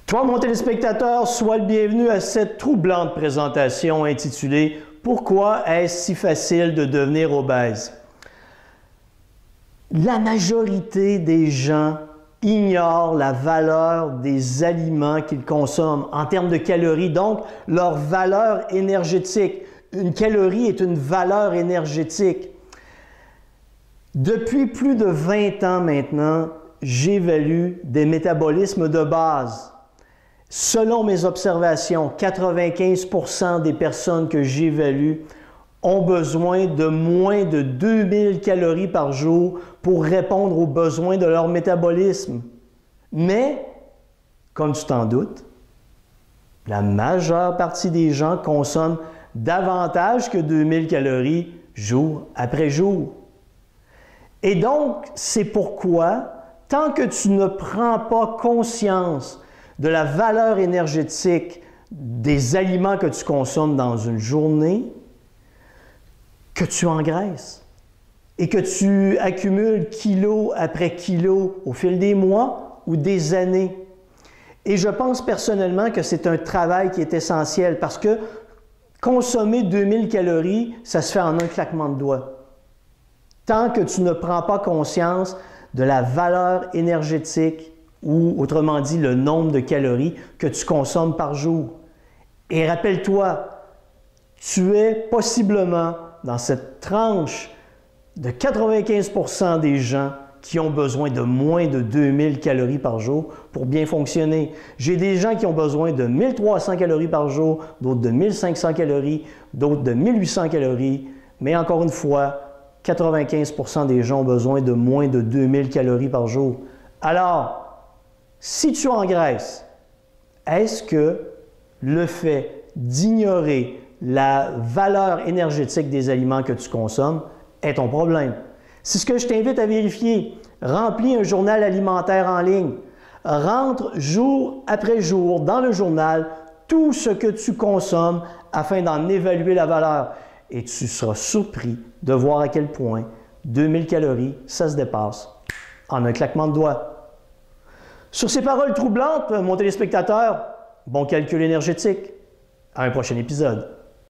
Toi, mon téléspectateur, sois le bienvenu à cette troublante présentation intitulée « Pourquoi est-ce si facile de devenir obèse ?» La majorité des gens ignorent la valeur des aliments qu'ils consomment en termes de calories, donc leur valeur énergétique. Une calorie est une valeur énergétique. Depuis plus de 20 ans maintenant, j'évalue des métabolismes de base. Selon mes observations, 95% des personnes que j'évalue ont besoin de moins de 2000 calories par jour pour répondre aux besoins de leur métabolisme. Mais, comme tu t'en doutes, la majeure partie des gens consomment davantage que 2000 calories jour après jour. Et donc, c'est pourquoi, tant que tu ne prends pas conscience de la valeur énergétique des aliments que tu consommes dans une journée, que tu engraisses et que tu accumules kilo après kilo au fil des mois ou des années. Et je pense personnellement que c'est un travail qui est essentiel parce que consommer 2000 calories, ça se fait en un claquement de doigts. Tant que tu ne prends pas conscience de la valeur énergétique ou, autrement dit, le nombre de calories que tu consommes par jour. Et rappelle-toi, tu es possiblement dans cette tranche de 95% des gens qui ont besoin de moins de 2000 calories par jour pour bien fonctionner. J'ai des gens qui ont besoin de 1300 calories par jour, d'autres de 1500 calories, d'autres de 1800 calories, mais encore une fois, 95% des gens ont besoin de moins de 2000 calories par jour. Alors, si tu engraisses, est-ce que le fait d'ignorer la valeur énergétique des aliments que tu consommes est ton problème? C'est ce que je t'invite à vérifier. Remplis un journal alimentaire en ligne. Rentre jour après jour dans le journal tout ce que tu consommes afin d'en évaluer la valeur. Et tu seras surpris de voir à quel point 2000 calories, ça se dépasse en un claquement de doigts. Sur ces paroles troublantes, mon téléspectateur, bon calcul énergétique. À un prochain épisode.